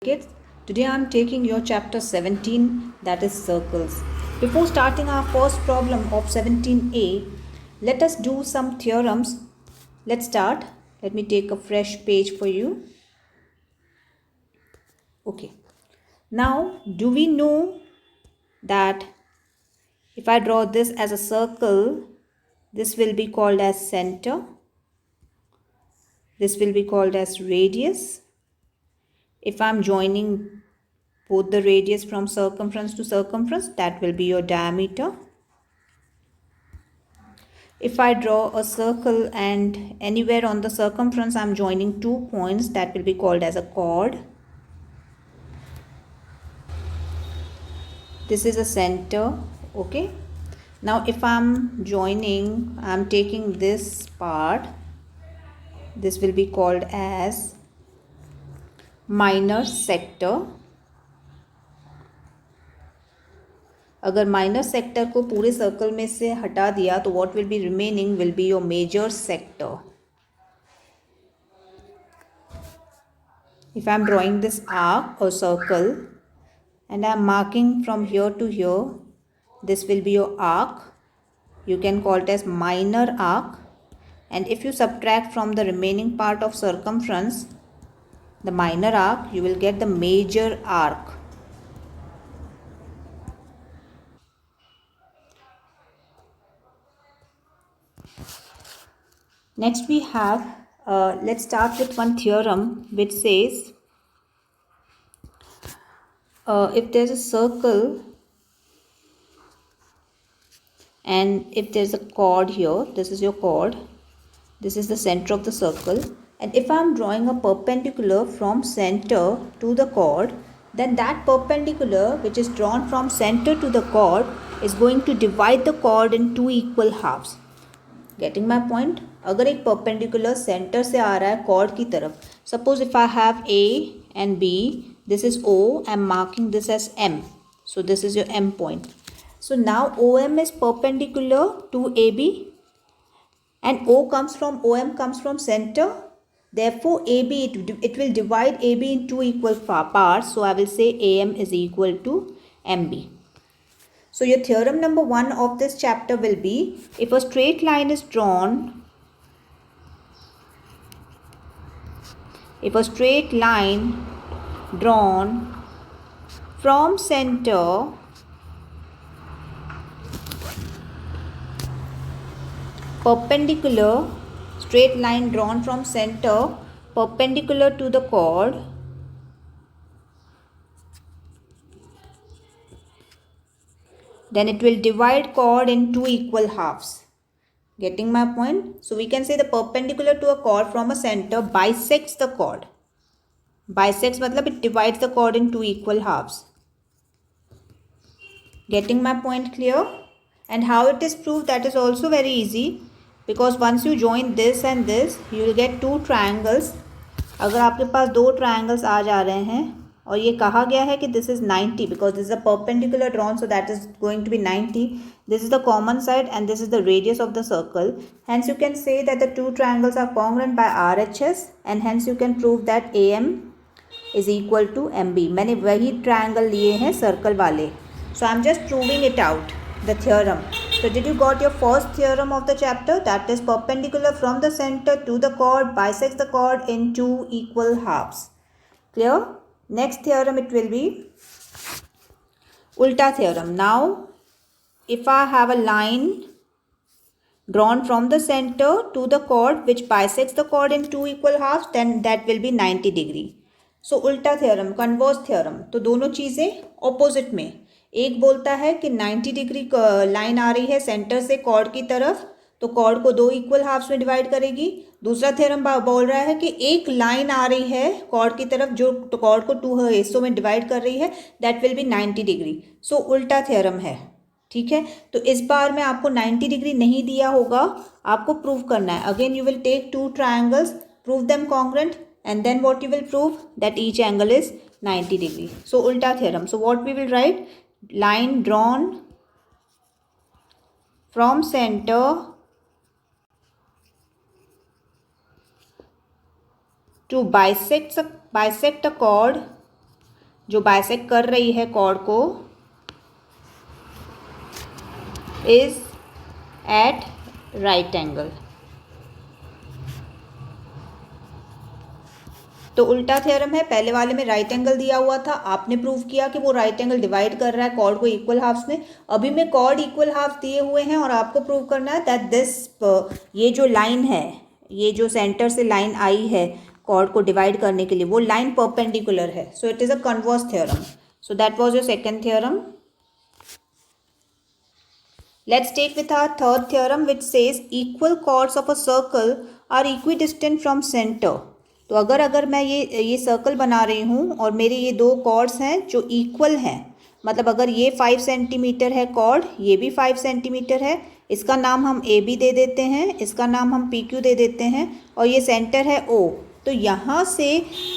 Kids, today I am taking your chapter 17, that is circles. Before starting our first problem of 17a, let us do some theorems. Let's start. Let me take a fresh page for you. Okay. Now, do we know that if I draw this as a circle, this will be called as center. This will be called as radius. If I am joining both the radius from circumference to circumference, that will be your diameter. If I draw a circle and anywhere on the circumference I am joining 2 points, that will be called as a chord. This is a center. Okay. Now if I am joining, I am taking this part. This will be called as minor sector. अगर minor sector को पूरे circle में से हटा दिया तो what will be remaining will be your major sector. If I am drawing this arc or circle and I am marking from here to here, this will be your arc. You can call it as minor arc. And if you subtract from the remaining part of circumference, the minor arc, you will get the major arc. Next we have, let's start with one theorem which says, if there is a circle and if there is a chord here, this is your chord, this is the center of the circle, and if I am drawing a perpendicular from center to the chord, then that perpendicular which is drawn from center to the chord is going to divide the chord in two equal halves. Getting my point? अगर एक perpendicular center से आ रहा है chord की तरफ, suppose if I have A and B, this is O, I am marking this as M. So this is your M point. So now OM is perpendicular to AB and OM comes from center. Therefore AB, it will divide AB in two equal parts. So I will say AM is equal to MB. So your theorem number 1 of this chapter will be, if a straight line is drawn, from center perpendicular to the chord, then it will divide chord in two equal halves. Getting my point? So we can say the perpendicular to a chord from a center bisects the chord. Bisects matlab it divides the chord in two equal halves. Getting my point clear? And how it is proved, that is also very easy, because once you join this and this, you will get two triangles. अगर आपके पास दो triangles आ जा रहे हैं और ये कहा गया है कि this is 90 because this is a perpendicular drawn, so that is going to be 90. This is the common side and this is the radius of the circle. Hence you can say that the two triangles are congruent by RHS, and hence you can prove that AM is equal to MB. मैंने वही triangle लिए हैं circle वाले. So I am just proving it out, the theorem. So did you got your first theorem of the chapter? That is perpendicular from the center to the chord bisects the chord in two equal halves. Clear? Next theorem it will be Ulta theorem. Now if I have a line drawn from the center to the chord which bisects the chord in two equal halves, then that will be 90 degree. So उल्टा theorem, converse theorem, तो दोनों चीज़ें opposite में. एक बोलता है कि 90 degree line आ रही है सेंटर से कॉर्ड की तरफ, तो कॉर्ड को दो इक्वल हाफ्स में डिवाइड करेगी. दूसरा थ्योरम बोल रहा है कि एक लाइन आ रही है कॉर्ड की तरफ जो कॉर्ड को टू हिस्सों में डिवाइड कर रही है, दैट विल बी 90 डिग्री. सो उल्टा थ्योरम है. ठीक है, तो इस बार में आपको 90 डिग्री नहीं दिया होगा, आपको प्रूव करना है. Again you will take two triangles, prove them congruent, and then what you will prove, that each angle is 90 degree. So ulta theorem. So what we will write, line drawn from center to bisect a chord जो bisect कर रही है cord को is eight right angle. तो उल्टा theorem है, पहले वाले में राइट एंगल दिया हुआ था, आपने प्रूव किया कि वो राइट एंगल डिवाइड कर रहा है कॉर्ड को इक्वल हाफ्स में। अभी में कॉर्ड इक्वल हाफ दिए हुए हैं और आपको प्रूव करना है दैट दिस ये जो लाइन है, ये जो सेंटर से लाइन आई है कॉर्ड को डिवाइड करने के लिए, वो लाइन परपेंडिकुलर है। So it is a converse theorem. So that was your second theorem. Let's take with our third theorem, which says equal chords of a circle are equidistant from center. तो अगर मैं ये circle बना रही हूँ और मेरे ये दो कॉर्ड्स हैं जो इक्वल हैं, मतलब अगर ये 5 सेंटीमीटर है कॉर्ड, ये भी 5 सेंटीमीटर है, इसका नाम हम ए बी दे देते हैं, इसका नाम हम पी क्यू दे देते हैं, और ये सेंटर है ओ। तो यहाँ से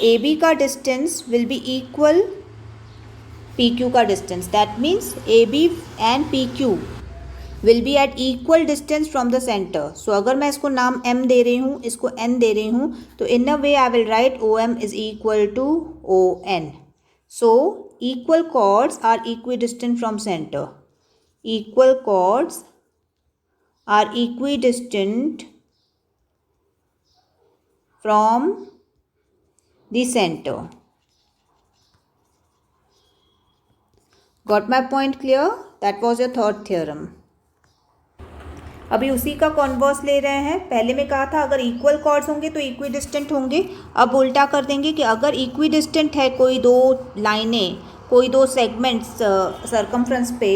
ए बी का distance will be equal P Q का distance. That means A B and P Q will be at equal distance from the centre. So अगर मैं इसको नाम m दे रही हूँ, इसको n दे रही हूँ, तो in a way I will write O M is equal to O N. So equal chords are equidistant from centre. Equal chords are equidistant from the centre. Got my point clear? That was your third theorem. अभी उसी का converse ले रहे हैं। पहले में कहा था अगर इक्वल कॉर्ड्स होंगे तो इक्विडिस्टेंट होंगे, अब उल्टा कर देंगे कि अगर इक्विडिस्टेंट है कोई दो लाइनें, कोई दो सेगमेंट्स सर्कमफ्रेंस पे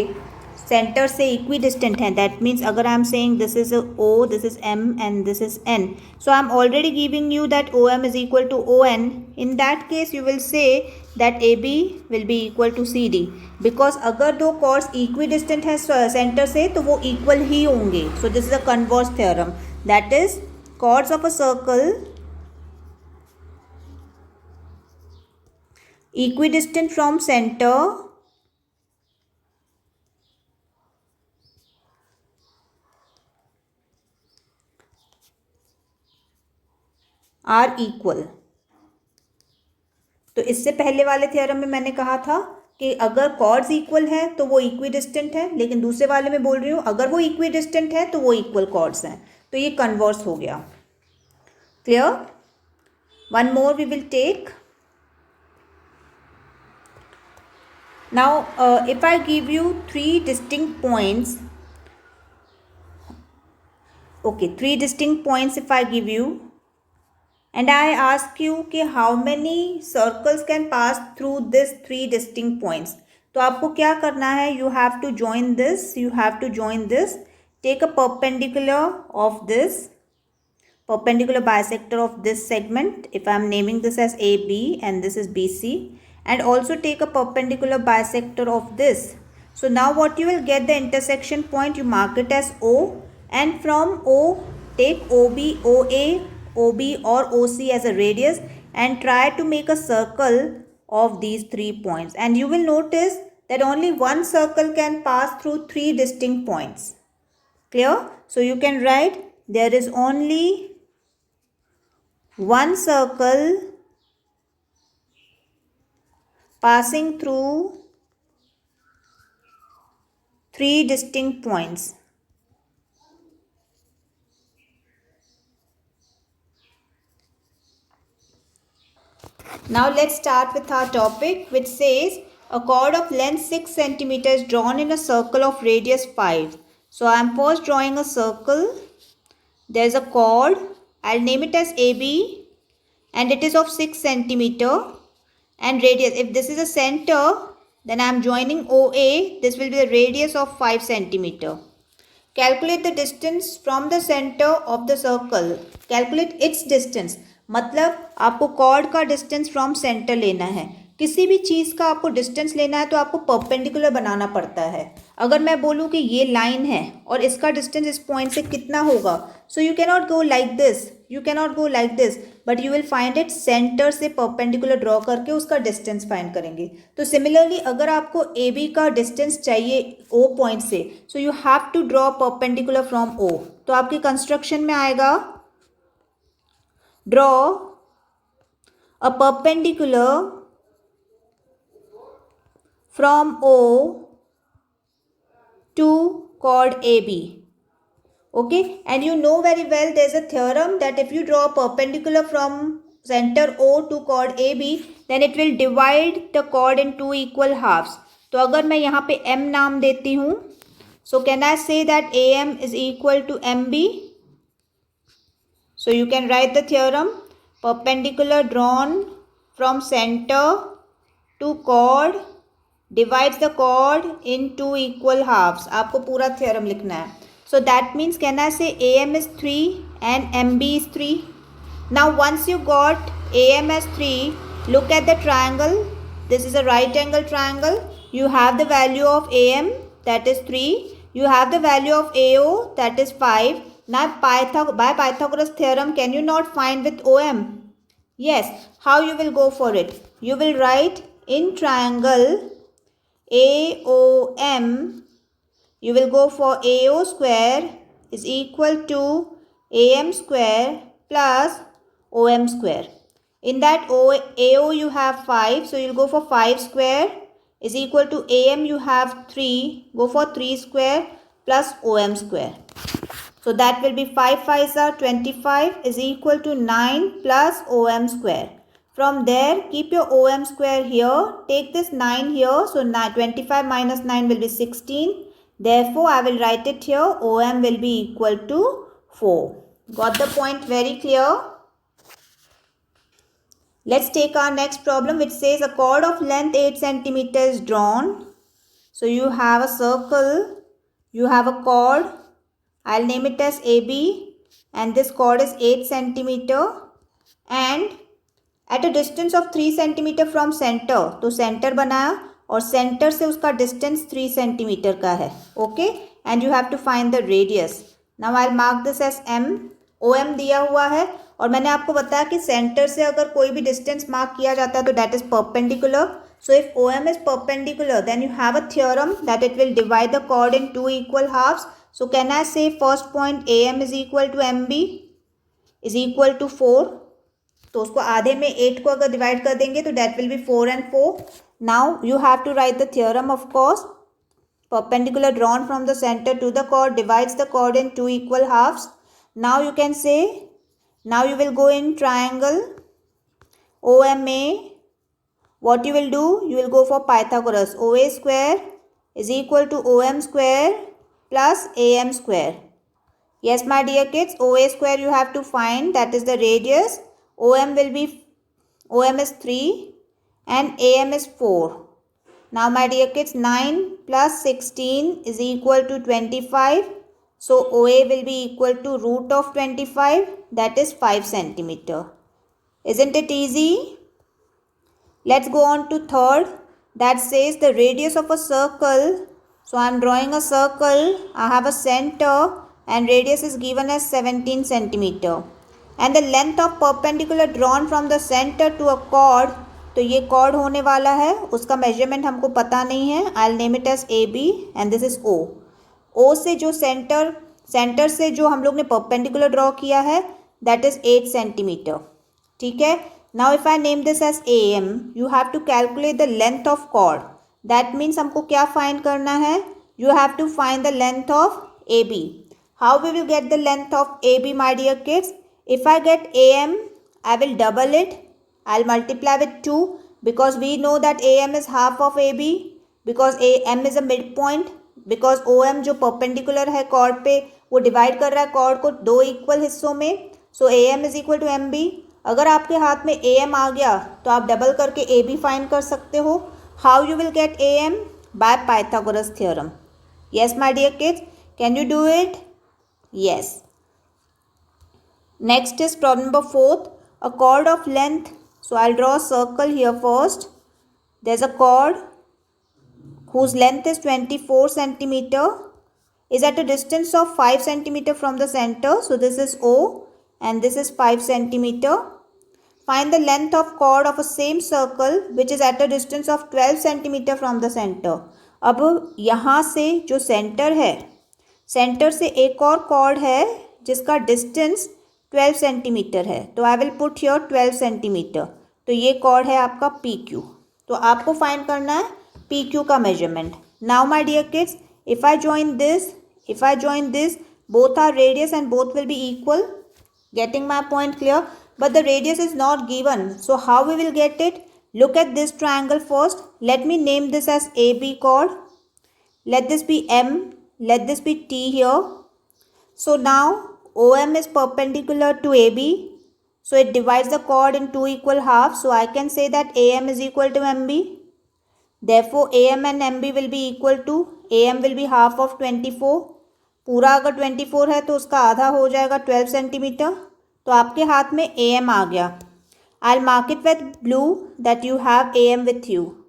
सेंटर से इक्विडिस्टेंट हैं, दैट मीन्स अगर I am saying this is O, this is M and this is N, so I am already giving you that O M is equal to O N. In that case you will say that A B will be equal to C D, because अगर दो chords equidistant हैं centre से तो वो equal ही होंगे। So this is a converse theorem, that is chords of a circle equidistant from center are equal. तो इससे पहले वाले थ्योरम में मैंने कहा था कि अगर कॉर्ड्स इक्वल हैं तो वो इक्विडिस्टेंट है, लेकिन दूसरे वाले में बोल रही हूँ अगर वो इक्विडिस्टेंट है तो वो इक्वल कॉर्ड्स हैं, तो ये कन्वर्स हो गया। Clear? One more we will take. Now, if I give you three distinct points, okay, three distinct points if I give you, and I ask you कि how many circles can pass through this three distinct points, तो आपको क्या करना है? You have to join this, you have to join this, take a perpendicular of this, perpendicular bisector of this segment, if I am naming this as AB and this is BC, and also take a perpendicular bisector of this. So now what you will get, the intersection point, you mark it as O, and from O take OB, OA, OB or OC as a radius and try to make a circle of these 3 points, and you will notice that only one circle can pass through 3 distinct points. Clear? So you can write there is only one circle passing through 3 distinct points. Now let's start with our topic, which says a chord of length 6 cm is drawn in a circle of radius 5. So I am first drawing a circle. There is a chord. I'll name it as AB and it is of 6 cm. And radius, if this is a center, then I am joining OA. This will be the radius of 5 cm. Calculate the distance from the center of the circle. Calculate its distance. मतलब आपको cord का distance from centre लेना है। किसी भी चीज़ का आपको distance लेना है तो आपको परपेंडिकुलर बनाना पड़ता है। अगर मैं बोलूँ कि ये लाइन है और इसका डिस्टेंस इस पॉइंट से कितना होगा, so you cannot go like this, you cannot go like this, but you will find it centre से परपेंडिकुलर ड्रॉ करके उसका डिस्टेंस फाइंड करेंगे। तो सिमिलरली अगर आपको ए बी का डिस्टेंस चाहिए ओ पॉइंट से, so you have to draw perpendicular from O. तो आपकी कंस्ट्रक्शन में आएगा draw a perpendicular from O to chord AB. Okay, and you know very well there's a theorem that if you draw a perpendicular from center O to chord AB, then it will divide the chord in two equal halves. तो अगर मैं यहाँ पे M नाम देती हूँ, so can I say that AM is equal to MB? So you can write the theorem, perpendicular drawn from center to chord divides the chord in two equal halves. आपको पूरा theorem लिखना है. So that means can I say AM is 3 and MB is 3? Now once you got AM as 3, look at the triangle. This is a right angle triangle. You have the value of AM, that is 3. You have the value of AO, that is 5. Now by Pythagoras theorem, can you not find with OM? Yes. How you will go for it? You will write in triangle AOM, you will go for AO square is equal to AM square plus OM square. In that AO you have 5, so you will go for 5 square is equal to AM you have 3, go for 3 square plus OM square. So that will be 5 5s are 25 is equal to 9 plus OM square. From there, keep your OM square here. Take this 9 here. So 25 minus 9 will be 16. Therefore, I will write it here. OM will be equal to 4. Got the point very clear? Let's take our next problem, which says a chord of length 8 cm is drawn. So you have a circle. You have a chord. I'll name it as AB. And this chord is 8 cm. And at a distance of 3 cm from center, तो center बनाया और center से उसका distance 3 cm का है. Okay, and you have to find the radius. Now I'll mark this as M. OM दिया हुआ है और मैंने आपको बताया कि center से अगर कोई भी distance mark किया जाता है तो that is perpendicular. So if OM is perpendicular, then you have a theorem that it will divide the chord in two equal halves. So can I say first point AM is equal to MB is equal to 4. तो उसको आधे में 8 को अगर divide कर देंगे तो that will be 4 and 4. Now you have to write the theorem of course. Perpendicular drawn from the centre to the chord divides the chord in two equal halves. Now you can say, now you will go in triangle OMA. What you will do? You will go for Pythagoras. OA square is equal to OM square plus AM square. Yes, my dear kids, OA square you have to find, that is the radius. OM will be, OM is 3 and AM is 4. Now, my dear kids, 9 plus 16 is equal to 25. So, OA will be equal to root of 25, that is 5 centimeter. Isn't it easy? Let's go on to third. That says the radius of a circle. So, I am drawing a circle. I have a center and radius is given as 17 centimeter. And the length of perpendicular drawn from the center to a chord. तो ये chord होने वाला है, उसका measurement हमको पता नहीं है. I'll name it as AB and this is O. O से जो center से जो हम लोग ने perpendicular draw किया है, that is 8 centimeter. ठीक है. Now if I name this as AM, you have to calculate the length of chord. That means हमको क्या find करना है? You have to find the length of AB. How we will get the length of AB, my dear kids? If I get AM, I will double it. I'll multiply with 2 because we know that AM is half of AB because AM is a midpoint. Because OM जो perpendicular है chord पे वो divide कर रहा है chord को दो equal हिस्सों में. So AM is equal to MB. अगर आपके हाथ में AM आ गया तो आप डबल करके AB फाइंड कर सकते हो. How you will get AM? By Pythagoras theorem. Yes, my dear kids, can you do it? Yes. Next is problem number 4. A chord of length. So I'll draw a circle here first. There's a chord whose length is 24 centimeter. Is at a distance of 5 centimeter from the center. So this is O and this is 5 centimeter. Find the length of chord of a same circle which is at a distance of 12 centimeter from the center. अब यहाँ से जो centre है, centre से एक और chord है जिसका डिस्टेंस 12 सेंटीमीटर है. तो I will put here 12 centimetre. तो ये chord है आपका PQ. तो आपको फाइंड करना है PQ का measurement. Now my dear kids, if I join this, both are radius and both will be equal. Getting my point clear? But the radius is not given. So how we will get it? Look at this triangle first. Let me name this as AB chord. Let this be M. Let this be T here. So now OM is perpendicular to AB. So it divides the chord in two equal halves. So I can say that AM is equal to MB. Therefore AM and MB will be equal to, AM will be half of 24. पूरा अगर 24 है तो उसका आधा हो जाएगा 12 centimetre. तो आपके हाथ में AM आ गया. I'll mark it with blue that you have AM with you.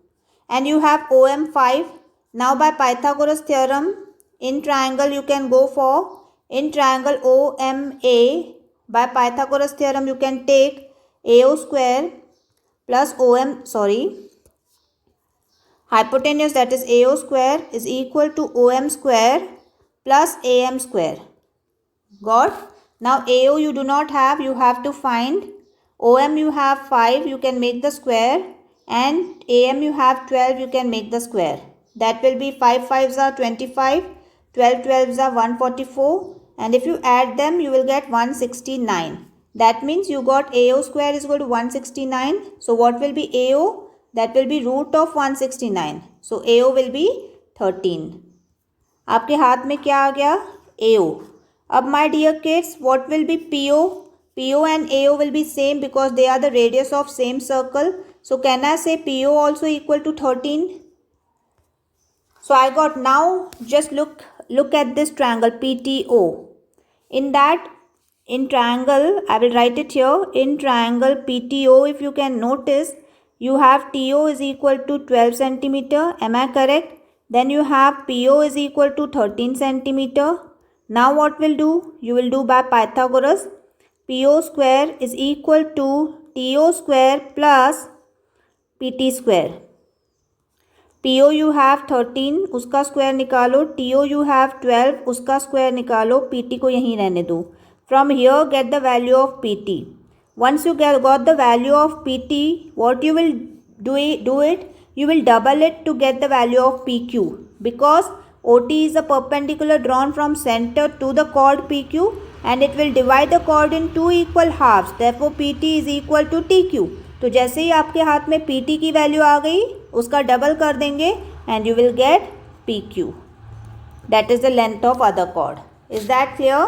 And you have OM 5. Now by Pythagoras theorem, in triangle you can go for, in triangle OMA, by Pythagoras theorem you can take AO square plus hypotenuse, that is AO square, is equal to OM square plus AM square. Got? Now AO you do not have, you have to find. OM you have 5, you can make the square, and AM you have 12, you can make the square. That will be 5 5s are 25, 12 12s are 144, and if you add them you will get 169. That means you got AO square is equal to 169. So what will be AO? That will be root of 169. So AO will be 13. आपके हाथ में क्या आ गया? AO. अब my dear kids, what will be PO? PO and AO will be same because they are the radius of same circle. So can I say PO also equal to 13? So I got, now just look at this triangle PTO. In triangle, I will write it here. In triangle PTO, if you can notice, you have TO is equal to 12 centimeter. Am I correct? Then you have PO is equal to 13 centimeter. Now what will do? You will do by Pythagoras. PO square is equal to TO square plus PT square. PO you have 13, उसका square निकालो. TO you have 12, उसका square निकालो. PT को यहीं रहने दो. From here get the value of PT. Once you got the value of PT, what you will do it? You will double it to get the value of PQ, because OT is a perpendicular drawn from center to the chord PQ, and it will divide the chord in two equal halves. Therefore PT is equal to TQ. तो जैसे ही आपके हाथ में PT की value आ गई, उसका double कर देंगे and you will get PQ. That is the length of other chord. Is that clear?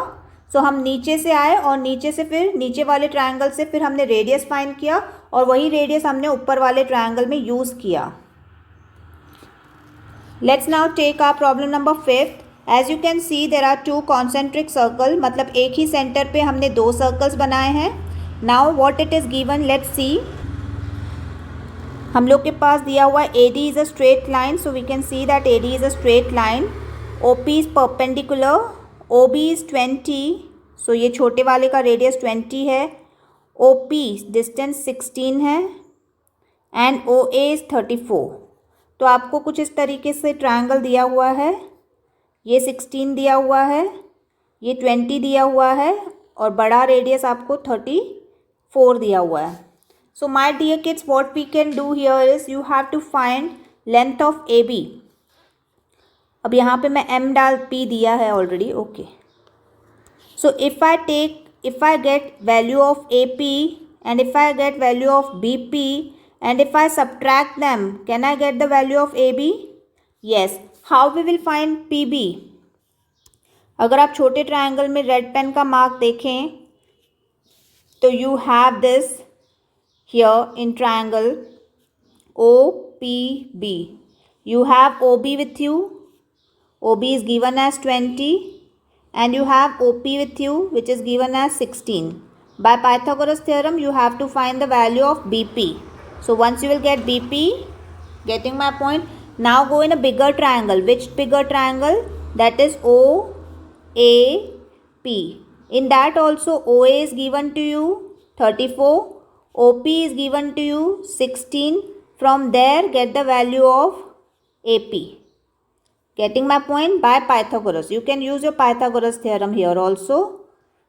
So हम नीचे से आए और नीचे से फिर नीचे वाले ट्रायंगल से फिर हमने रेडियस फाइंड किया और वही रेडियस हमने ऊपर वाले ट्रायंगल में यूज़ किया. Let's now take our problem number 5th. As you can see there are two concentric circle, मतलब एक ही सेंटर पे हमने दो सर्कल्स बनाए हैं. Now what it is given, let's see. हम लोग के पास दिया हुआ AD is a straight line, so we can see that AD is a straight line. OP is perpendicular. OB is 20, so ये छोटे वाले का रेडियस 20 है. OP डिस्टेंस 16 है एंड OA is 34. तो आपको कुछ इस तरीके से ट्रायंगल दिया हुआ है. ये 16 दिया हुआ है, ये 20 दिया हुआ है और बड़ा रेडियस आपको 34 दिया हुआ है. So my dear kids, what we can do here is you have to find length of AB. अब यहाँ पे मैं M डाल P दिया है already. Okay. So if I get value of AP and if I get value of BP and if I subtract them, can I get the value of AB? Yes. How we will find PB? अगर आप छोटे triangle में red pen का mark देखें तो you have this here in triangle OPB. You have OB with you. OB is given as 20 and you have OP with you which is given as 16. By Pythagoras theorem you have to find the value of BP. So once you will get BP, getting my point, now go in a bigger triangle. Which bigger triangle? That is OAP. In that also OA is given to you 34. OP is given to you 16. From there get the value of AP. Getting my point? By Pythagoras. You can use your Pythagoras theorem here also.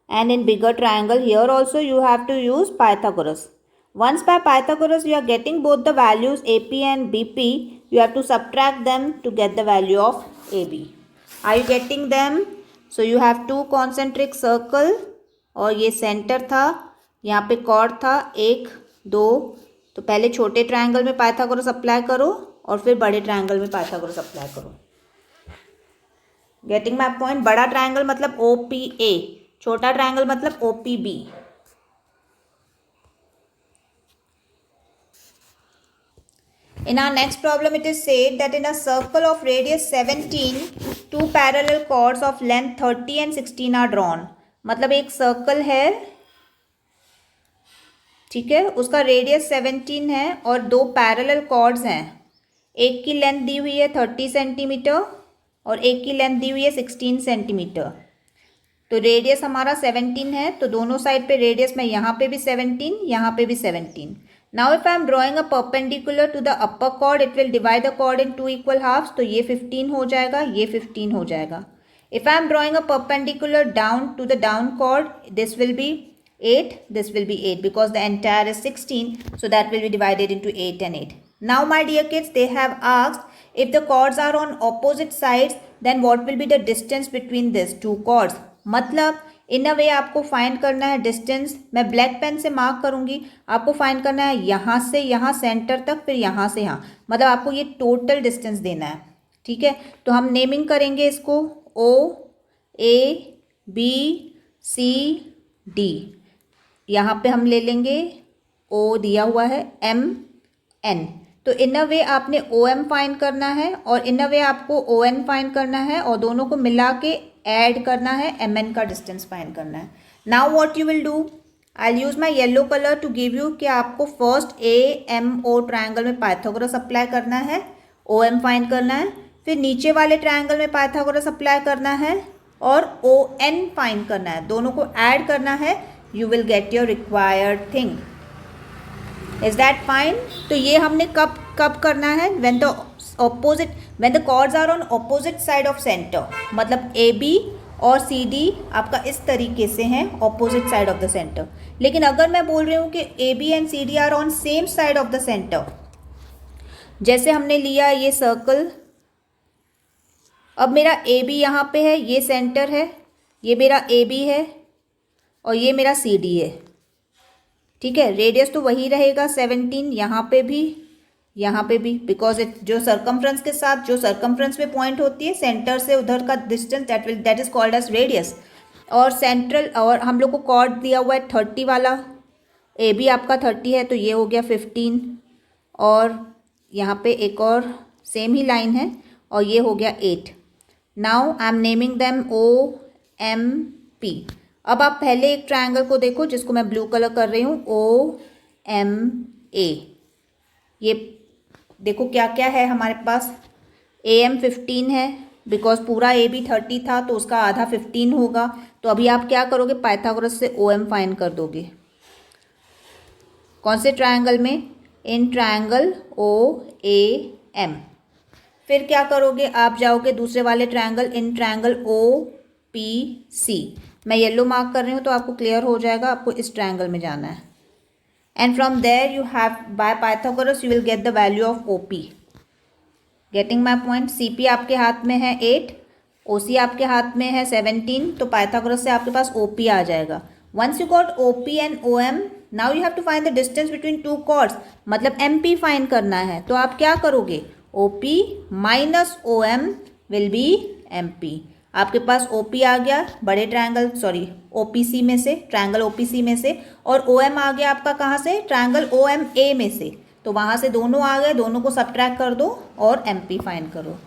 And in bigger triangle here also you have to use Pythagoras. Once by Pythagoras you are getting both the values AP and BP. you have to subtract them to get the value of AB. Are you getting them? So you have two concentric circle और ये centre था, यहाँ पे cord था 1 2, तो पहले छोटे triangle में पाइथागोरस अप्लाई करो और फिर बड़े ट्रायंगल में पाइथागोरस अप्लाई करो. Getting my point? बड़ा ट्रायंगल मतलब OPA, छोटा ट्रायंगल मतलब OPB. In our next problem, it is said that in a circle of radius 17, two parallel chords of length 30 and 16 are drawn. मतलब एक circle है, ठीक है, उसका रेडियस 17 है और दो पैरेलल कॉर्ड्स हैं. एक की लेंथ दी हुई है 30 सेंटीमीटर और एक की लेंथ दी हुई है 16 सेंटीमीटर. तो रेडियस हमारा 17 है, तो दोनों साइड पे रेडियस में यहाँ पे भी 17, यहाँ पे भी 17. Now if I am drawing a perpendicular to the upper chord, it will divide the chord in two equal halves. तो ये 15 हो जाएगा, ये 15 हो जाएगा. If I am drawing a perpendicular down to the down chord, this will be 8, this will be 8 because the entire is 16, so that will be divided into 8 and 8. Now my dear kids, they have asked if the chords are on opposite sides, then what will be the distance between these two chords. मतलब इन a वे आपको find करना है distance. मैं black pen से mark करूंगी, आपको find करना है यहाँ से यहाँ सेंटर तक, फिर यहाँ से यहाँ, मतलब आपको ये टोटल डिस्टेंस देना है. ठीक है, तो हम नेमिंग करेंगे इसको OABCD. यहाँ पे हम ले लेंगे O दिया हुआ है MN. तो इन अ वे आपने OM फाइंड करना है और इन अ वे आपको ON फाइंड करना है और दोनों को मिला के ऐड करना है, MN का डिस्टेंस फाइंड करना है. Now what you will do, I will use my yellow colour to give you कि आपको फर्स्ट AMO ट्रायंगल में पाइथागोरस अप्लाई करना है, OM फाइंड करना है, फिर नीचे वाले ट्रायंगल में पाइथागोरस अप्लाई करना है और ON फाइंड करना है. दोनों को ऐड करना है, you will get your required thing. Is that fine? तो ये हमने कब करना है? When the chords are on opposite side of centre. मतलब AB और CD आपका इस तरीके से हैं opposite side of the centre. लेकिन अगर मैं बोल रही हूँ कि AB and CD are on same side of the centre, जैसे हमने लिया ये सर्कल, अब मेरा AB यहाँ पे है, ये सेंटर है, ये मेरा AB है और ये मेरा CD है. ठीक है, रेडियस तो वही रहेगा 17, यहाँ पे भी, बिकॉज जो सर्कमफ्रेंस के साथ, जो सर्कमफ्रेंस पे पॉइंट होती है सेंटर से उधर का distance, that is called as radius. और सेंट्रल, और हम लोग को कॉर्ड दिया हुआ है 30 वाला, AB आपका 30 है तो ये हो गया 15 और यहाँ पे एक और सेम ही लाइन है और ये हो गया 8. Now I am naming them OMP. अब आप पहले एक ट्रायंगल को देखो जिसको मैं ब्लू कलर कर रही हूँ, OMA. ये देखो क्या क्या है हमारे पास. AM 15 है बिकॉज पूरा AB 30 था तो उसका आधा 15 होगा. तो अभी आप क्या करोगे, पाइथागोरस से OM फाइंड कर दोगे. कौन से ट्रायंगल में? In triangle OAM. फिर क्या करोगे, आप जाओगे दूसरे वाले ट्रायंगल, इन ट्रायंगल OPC. मैं येलो मार्क कर रही हूँ तो आपको क्लियर हो जाएगा, आपको इस ट्रायंगल में जाना है. And from there you have by Pythagoras you will get the value of OP. Getting my point? CP आपके हाथ में है 8, OC आपके हाथ में है 17, तो पाइथागोरस से आपके पास OP आ जाएगा. Once you got OP and OM, now you have to find the distance between two chords, मतलब MP फाइंड करना है. तो आप क्या करोगे, OP minus OM will be MP. आपके पास OP आ गया बड़े ट्रायंगल, OPC में से, ट्रायंगल OPC में से, और OM आ गया आपका कहाँ से, ट्रायंगल OMA में से. तो वहाँ से दोनों आ गए, दोनों को सब्ट्रैक्ट कर दो और MP फाइंड करो.